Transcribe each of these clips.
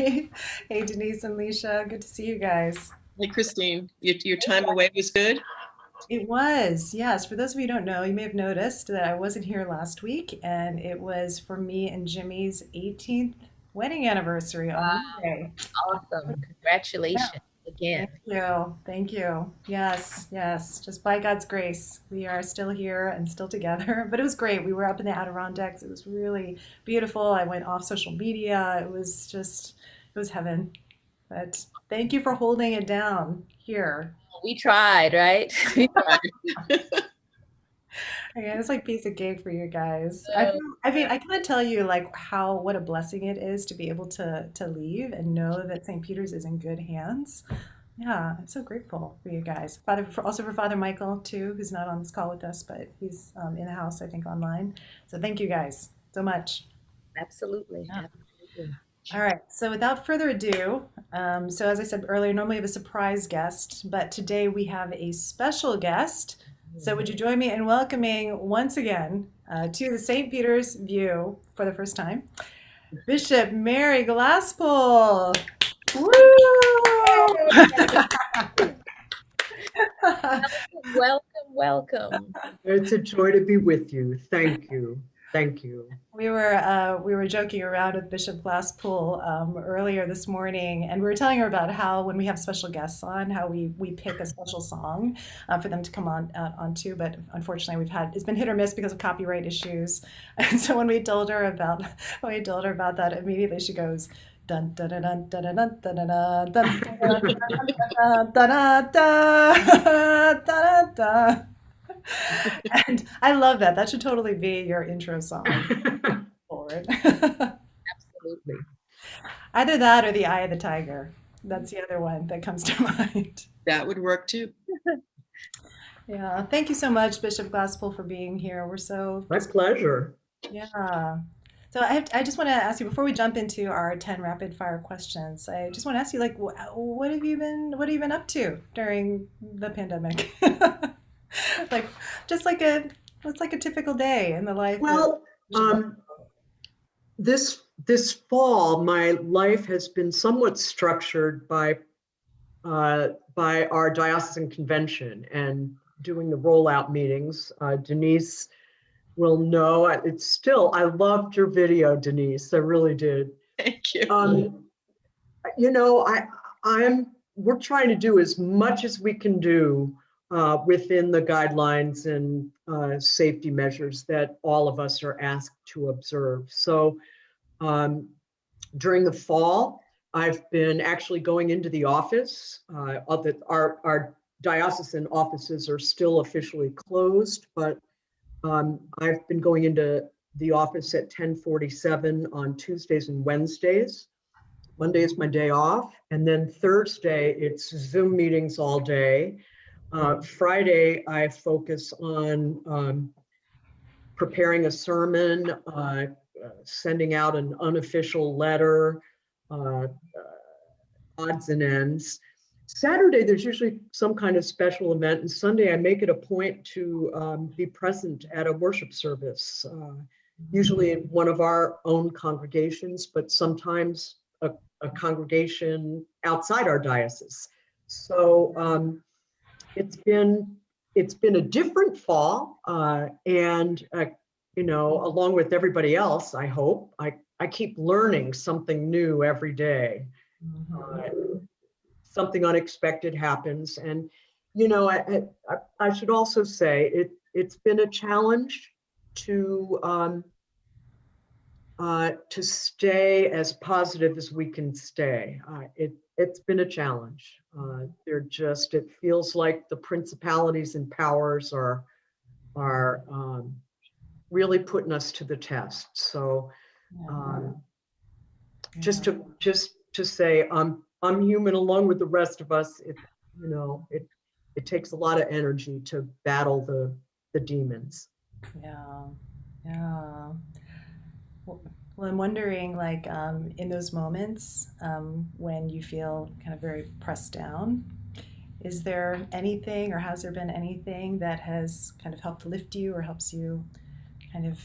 Hey, Denise and Leisha. Good to see you guys. Hey, Christine, your time away was good? It was, yes. For those of you who don't know, you may have noticed that I wasn't here last week, and it was for me and Jimmy's 18th wedding anniversary on Wow, Monday. awesome. Yeah. Congratulations again. Thank you. Thank you. Yes, yes. Just by God's grace, we are still here and still together. But it was great. We were up in the Adirondacks. It was really beautiful. I went off social media. It was heaven. But thank you for holding it down here. We tried, right? Okay, it's like piece of cake for you guys. Uh, I mean, I can't tell you like what a blessing it is to be able to leave and know that St. Peter's is in good hands. Yeah, I'm so grateful for you guys. Also for Father Michael too, who's not on this call with us, but he's in the house, I think, online. So thank you guys so much. Absolutely. Yeah. Absolutely. All right. So without further ado, so as I said earlier, normally we have a surprise guest, but today we have a special guest. So would you join me in welcoming once again to the St. Peter's View for the first time, Bishop Mary Glasspool. Woo! Welcome, welcome. It's a joy to be with you. Thank you. Thank you. We were joking around with Bishop Glasspool earlier this morning, and we were telling her about how when we have special guests on, how we pick a special song for them to come on to. But unfortunately, it's been hit or miss because of copyright issues. And so when we told her about that, immediately she goes. Dun dun dun dun dun dun dun dun dun dun dun dun dun dun dun. And I love that. That should totally be your intro song forward. Absolutely. Either that or the Eye of the Tiger. That's the other one that comes to mind. That would work too. Yeah. Thank you so much, Bishop Glasspool, for being here. My pleasure. Yeah. So I just want to ask you before we jump into our 10 rapid fire questions. I just want to ask you, like, what have you been up to during the pandemic? Like, just like what's like a typical day in the life of Well, this fall, my life has been somewhat structured by our diocesan convention and doing the rollout meetings. Denise will know. I loved your video, Denise. I really did. Thank you. You know, we're trying to do as much as we can do within the guidelines and safety measures that all of us are asked to observe. So during the fall, I've been actually going into the office. Our diocesan offices are still officially closed, but I've been going into the office at 10:47 on Tuesdays and Wednesdays. Monday is my day off. And then Thursday, it's Zoom meetings all day. Friday, I focus on preparing a sermon, sending out an unofficial letter, uh, odds and ends. Saturday, there's usually some kind of special event. And Sunday, I make it a point to be present at a worship service, usually in one of our own congregations, but sometimes a congregation outside our diocese. So it's been a different fall, and you know, along with everybody else, I hope I keep learning something new every day. Something unexpected happens, and you know, I should also say it's been a challenge to stay as positive as we can stay. It's been a challenge. It feels like the principalities and powers are really putting us to the test. So just to say I'm human along with the rest of us. It takes a lot of energy to battle the demons. Yeah, yeah. Well, I'm wondering, like, in those moments when you feel kind of very pressed down, is there anything, or has there been anything that has kind of helped lift you or helps you kind of,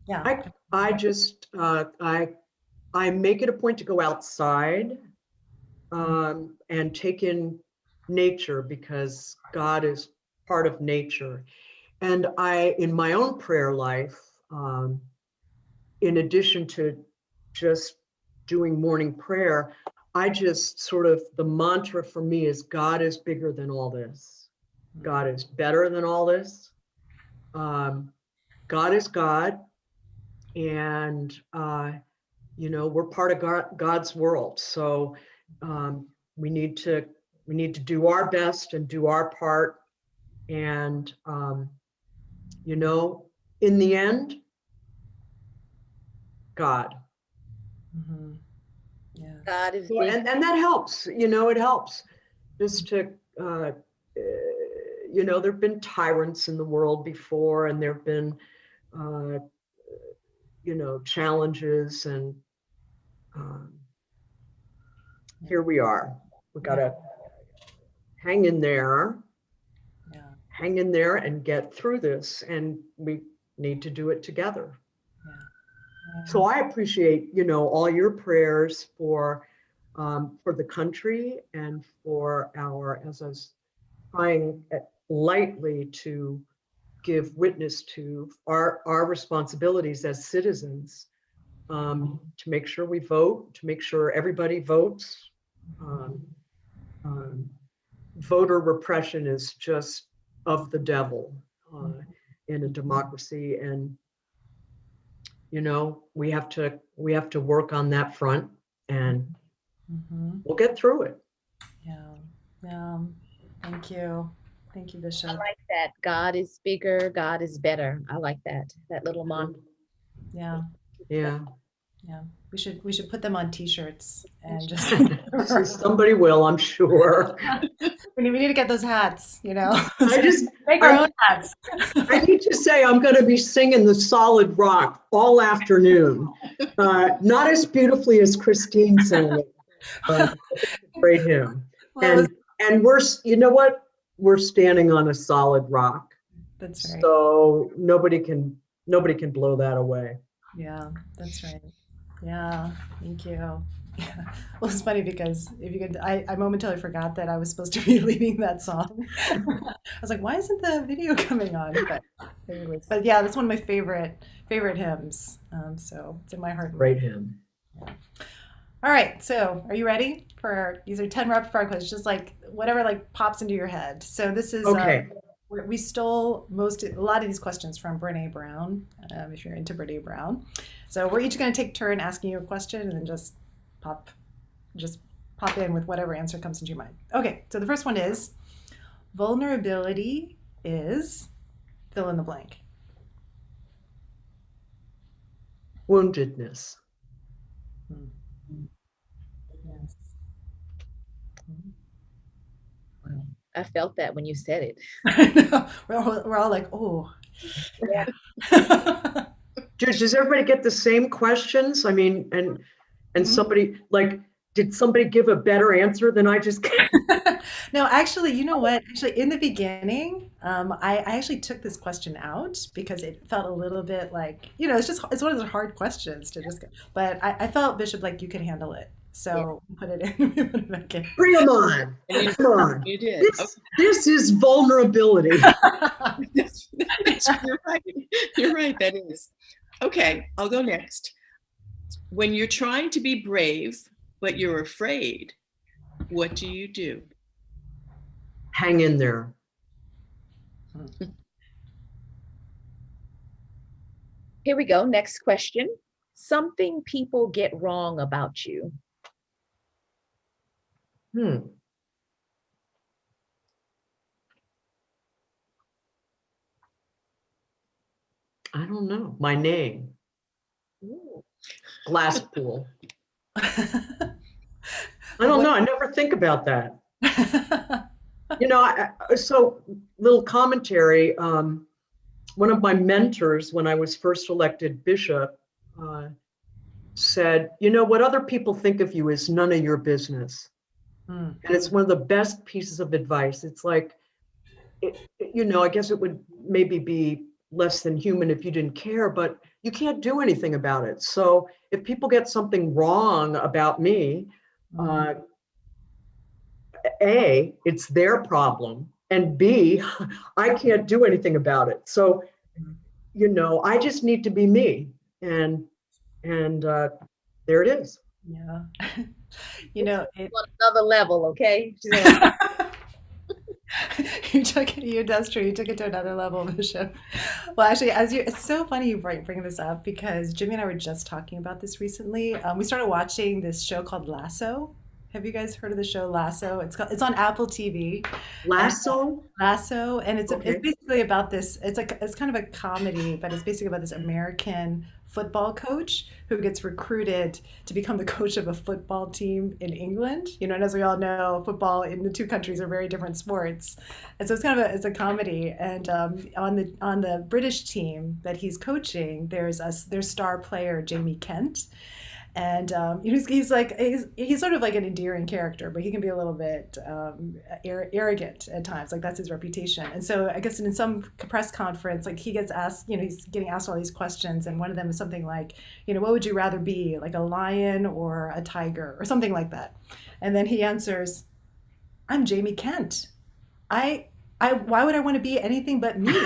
yeah. I just I I make it a point to go outside and take in nature, because God is part of nature. And in my own prayer life, in addition to just doing morning prayer, I just sort of, the mantra for me is God is bigger than all this. God is better than all this. God is God. And, we're part of God's world. So we need to do our best and do our part. And, in the end, God. Mhm. Yeah. God is So, big. and that helps, it helps just to, there've been tyrants in the world before, and there've been, challenges, and here we are. We gotta hang in there, and get through this, and we need to do it together. So I appreciate, all your prayers for the country, and for as I was trying lightly to give witness to our responsibilities as citizens, to make sure we vote, to make sure everybody votes. Voter repression is just of the devil in a democracy, and we have to work on that front, and we'll get through it. Yeah. Thank you, I Bishop. like that. God is bigger. God is better. I like that little mantra. Yeah. We should put them on T-shirts and just. Somebody will, I'm sure. We need to get those hats. I Make our own hats. need to say, I'm going to be singing the Solid Rock all afternoon. Not as beautifully as Christine sang it, but great hymn. Well, And we're, you know what? We're standing on a solid rock. That's right. So nobody can blow that away. Yeah, that's right. Yeah, thank you. Yeah. Well, it's funny because if you could, I momentarily forgot that I was supposed to be leading that song. I was like, why isn't the video coming on? But anyways, yeah, that's one of my favorite hymns. So it's in my heart. Great hymn. Yeah. All right, so are you ready for these are 10 rapid fire questions, just like whatever like pops into your head. So this is okay. We stole a lot of these questions from Brene Brown, if you're into Brene Brown. So we're each going to take a turn asking you a question, and then just pop in with whatever answer comes into your mind. Okay, so the first one is, vulnerability is fill in the blank. Woundedness. Yes. I felt that when you said it. I know. We're all like, oh. Yeah. Does everybody get the same questions? I mean, and somebody, like, did somebody give a better answer than I just gave? No, actually, you know what? Actually, in the beginning, I actually took this question out because it felt a little bit like, it's one of those hard questions to just go. But I felt, Bishop, like you could handle it. So put it in. We put it back in. Bring them on. Come on. You did. This is vulnerability. You're right. You're right. That is. Okay, I'll go next. When you're trying to be brave, but you're afraid, what do you do? Hang in there. Here we go. Next question. Something people get wrong about you. I don't know. My name. Ooh. Glasspool. I don't know. I never think about that. So little commentary. One of my mentors, when I was first elected bishop, said, what other people think of you is none of your business. And it's one of the best pieces of advice. It's like, I guess it would maybe be less than human if you didn't care, but you can't do anything about it. So if people get something wrong about me, A, it's their problem, and B, I can't do anything about it. So, I just need to be me, and there it is. Yeah. On another level, okay? That's true. You took it to another level, Bishop. Well, actually, it's so funny you bring this up because Jimmy and I were just talking about this recently. We started watching this show called Lasso. Have you guys heard of the show Lasso? It's on Apple TV. Lasso? Lasso, and it's Okay. basically about this. It's kind of a comedy, but it's basically about this American football coach who gets recruited to become the coach of a football team in England. And as we all know, football in the two countries are very different sports, and so it's a comedy. And on the British team that he's coaching, there's star player Jamie Kent. And he's sort of like an endearing character, but he can be a little bit arrogant at times. Like that's his reputation. And so I guess in some press conference, like he gets asked, he's getting asked all these questions, and one of them is something like, what would you rather be, like a lion or a tiger or something like that? And then he answers, "I'm Jamie Kent. Why would I want to be anything but me?"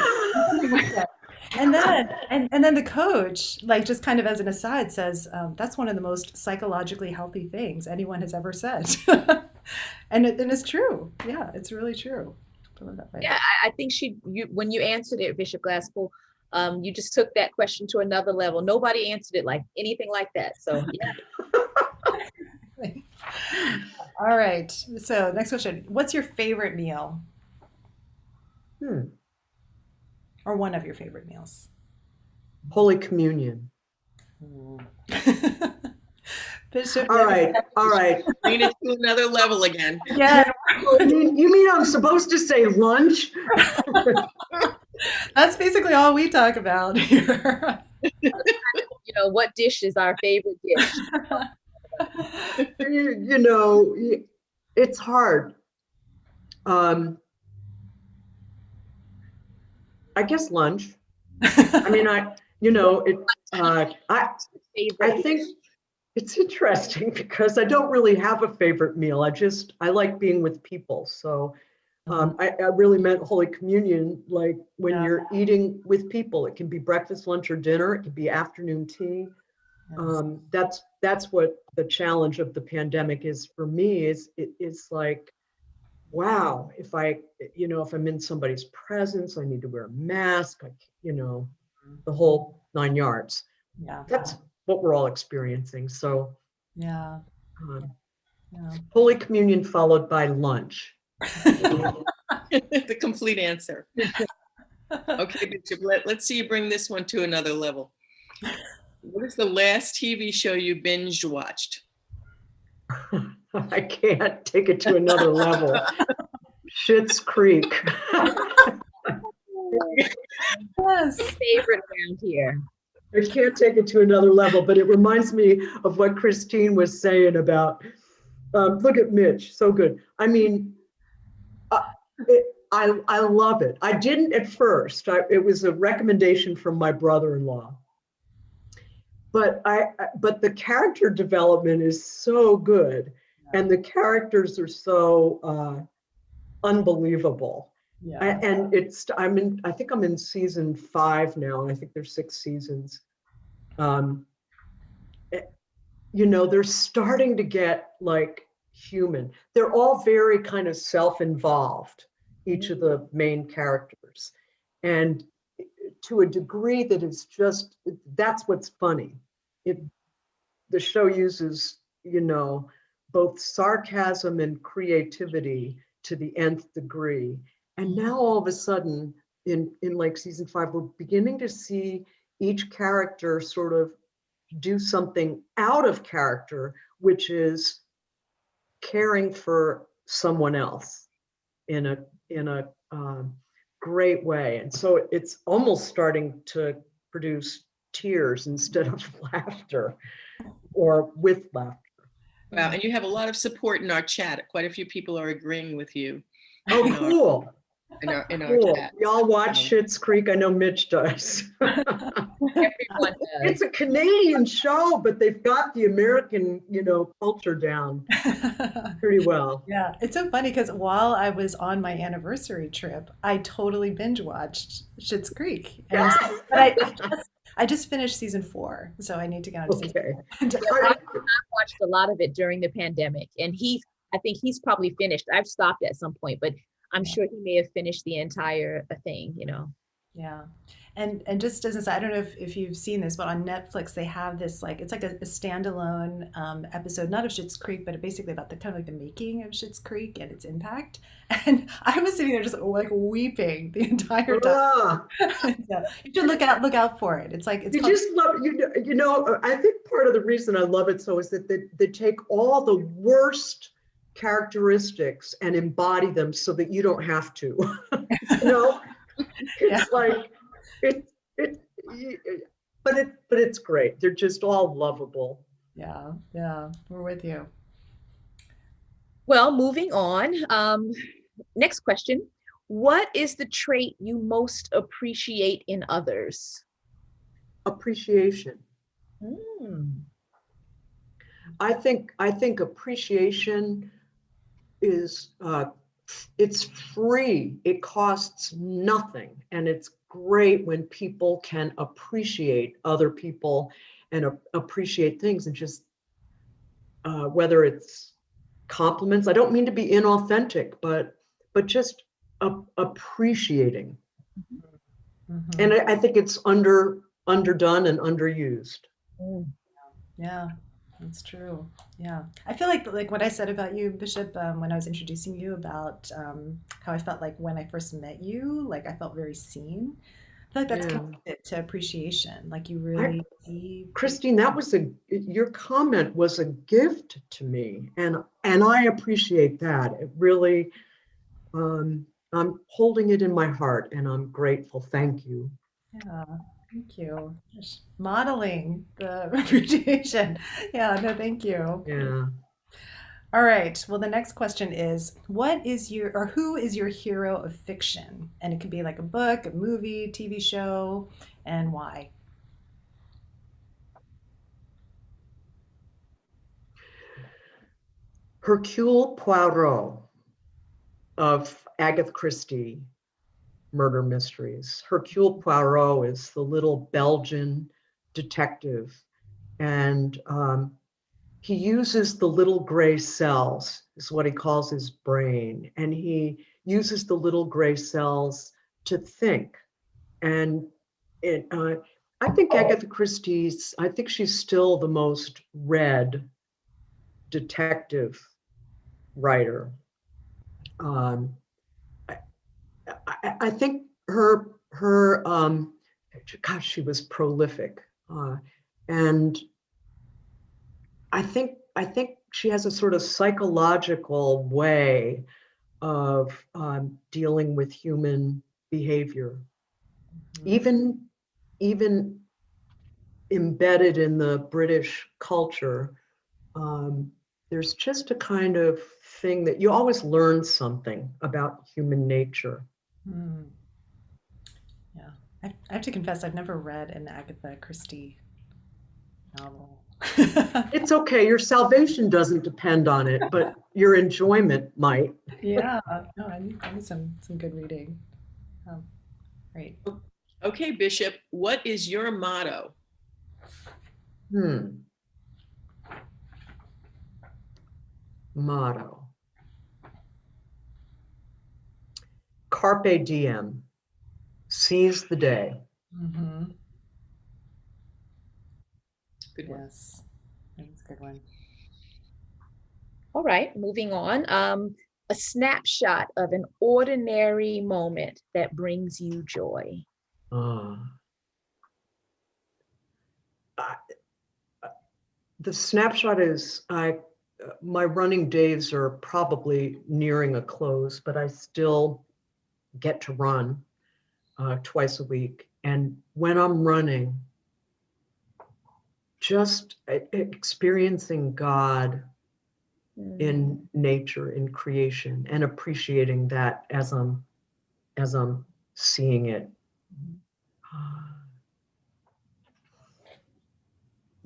And then the coach, like just kind of as an aside, says, "That's one of the most psychologically healthy things anyone has ever said." and it's true. Yeah, it's really true. Yeah, I think when you answered it, Bishop Glasspool, you just took that question to another level. Nobody answered it like anything like that. So yeah. All right. So next question: what's your favorite meal? Or one of your favorite meals? Holy Communion. Bishop. All right. Bring it to another level again. Yeah. You mean I'm supposed to say lunch? That's basically all we talk about here. What dish is our favorite dish? It's hard. I guess lunch. I mean, I think it's interesting because I don't really have a favorite meal. I like being with people. So I really meant Holy Communion, like when you're eating with people. It can be breakfast, lunch, or dinner. It can be afternoon tea. That's what the challenge of the pandemic is for me. It's like, wow, if I'm in somebody's presence, I need to wear a mask, the whole 9 yards. Yeah. That's what we're all experiencing. So yeah. Holy Communion followed by lunch. The complete answer. Okay, Bishop, let's see you bring this one to another level. What is the last TV show you binge watched? I can't take it to another level. Schitts Creek. Yes. Favorite around here. I can't take it to another level, but it reminds me of what Christine was saying about, look at Mitch, so good. I mean, I love it. I didn't at first. It was a recommendation from my brother-in-law. But the character development is so good, and the characters are so unbelievable. Yeah. And I think I'm in season 5 now, and I think there's 6 seasons. They're starting to get like human. They're all very kind of self-involved, each of the main characters, and to a degree that is that's what's funny. The show uses, both sarcasm and creativity to the nth degree. And now all of a sudden in like season 5, we're beginning to see each character sort of do something out of character, which is caring for someone else in a great way. And so it's almost starting to produce tears instead of laughter, or with laughter. Wow, and you have a lot of support in our chat. Quite a few people are agreeing with you. Oh, cool. in our Cool. chat. Y'all watch Schitts Creek? I know Mitch does. Everyone does. It's a Canadian show, but they've got the American, culture down pretty well. Yeah, it's so funny because while I was on my anniversary trip, I totally binge watched Schitt's Creek, and but I just finished season 4, so I need to get on to season Okay. 4. I watched a lot of it during the pandemic, and I think he's probably finished. I've stopped at some point, but I'm sure he may have finished the entire thing, Yeah. And just as an aside, I don't know if you've seen this, but on Netflix they have this it's like a standalone episode, not of Schitt's Creek, but basically about the kind of like the making of Schitt's Creek and its impact. And I was sitting there just like weeping the entire time. Ah, Yeah. You should look out for it. It's like it's you called, just love, I think part of the reason I love it so is that they take all the worst characteristics and embody them so that you don't have to. you know, it's like it, but it's great. They're just all lovable. yeah, we're with you. Well, moving on. Next question. What is the trait you most appreciate in others? Appreciation. I think appreciation is it's free. It costs nothing, and it's great when people can appreciate other people and appreciate things, and just whether it's compliments. I don't mean to be inauthentic, but just appreciating. Mm-hmm. And I think it's underdone and underused. Yeah, that's true. Yeah, I feel like what I said about you, Bishop, when I was introducing you about how I felt like when I first met you, like I felt very seen. I feel like that's connected to appreciation. Like you really see. Christine, your comment was a gift to me, and I appreciate that. It really, I'm holding it in my heart, and I'm grateful. Thank you. Yeah, thank you. Just modeling the appreciation. Yeah, no, thank you. Yeah. All right. Well, the next question is, who is your hero of fiction? And it could be like a book, a movie, TV show, and why? Hercule Poirot of Agatha Christie murder mysteries. Hercule Poirot is the little Belgian detective, and he uses the little gray cells, is what he calls his brain, and he uses the little gray cells to think. And I think Agatha Christie's, I think she's still the most read detective writer. I think her gosh, she was prolific, and I think she has a sort of psychological way of dealing with human behavior, even embedded in the British culture. There's just a kind of thing that you always learn something about human nature. Yeah, I have to confess, I've never read an Agatha Christie novel. It's okay. Your salvation doesn't depend on it, but your enjoyment might. Yeah, no, I need some good reading. Great. Okay, Bishop, what is your motto? Motto. Carpe diem. Seize the day. Mm-hmm. Good one. Yes, that's a good one. All right, moving on. A snapshot of an ordinary moment that brings you joy. The snapshot is my running days are probably nearing a close, but I still get to run twice a week. And when I'm running, just experiencing God in nature, in creation, and appreciating that as I'm as I'm seeing it.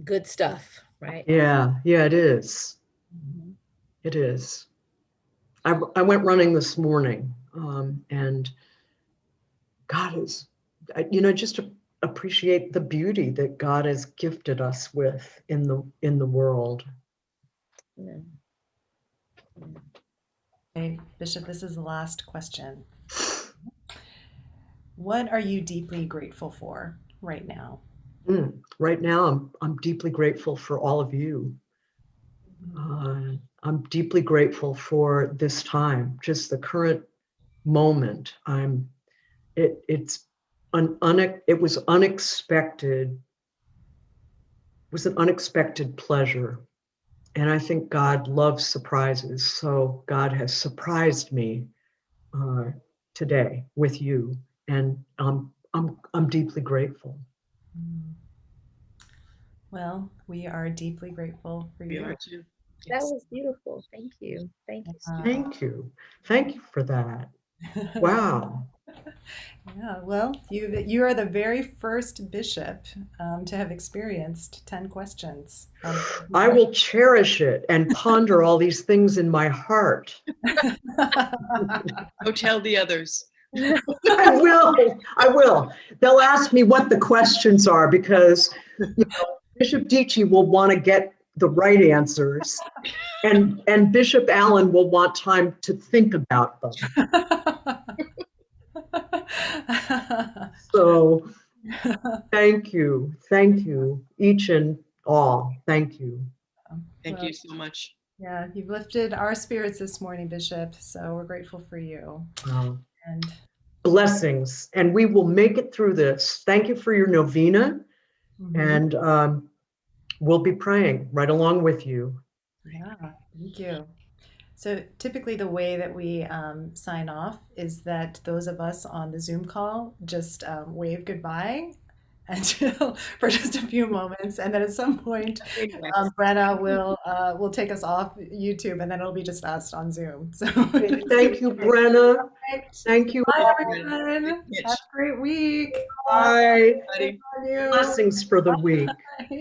Good stuff, right? Yeah, it is. Mhm. It is. I went running this morning, and God is, just to appreciate the beauty that God has gifted us with in the world. Yeah. Okay, Bishop, this is the last question. What are you deeply grateful for right now? Right now, I'm deeply grateful for all of you. I'm deeply grateful for this time, just the current moment. It was unexpected. It was an unexpected pleasure. And I think God loves surprises. So God has surprised me today with you. And I'm deeply grateful. Well, we are deeply grateful for We you. are too. That Yes. was beautiful. Thank you. Thank you. Steve. Thank you. Thank you for that. Wow. Yeah, well, you are the very first bishop to have experienced 10 questions. I will cherish it and ponder all these things in my heart. Go tell the others. I will. They'll ask me what the questions are because Bishop Dietschy will want to get the right answers, and Bishop Allen will want time to think about them. So thank you, each and all. Thank you. Thank Well, you so much. yeah, you've lifted our spirits this morning, Bishop, so we're grateful for you. And Blessings, and we will make it through this. Thank you for your novena, and we'll be praying right along with you. yeah, thank you. So typically the way that we sign off is that those of us on the Zoom call just wave goodbye until for just a few moments, and then at some point Brenna will take us off YouTube, and then it'll be just us on Zoom. So Thank you, Brenna. Thank you. Bye, everyone. Have a great week. Bye. Buddy. Blessings for the week.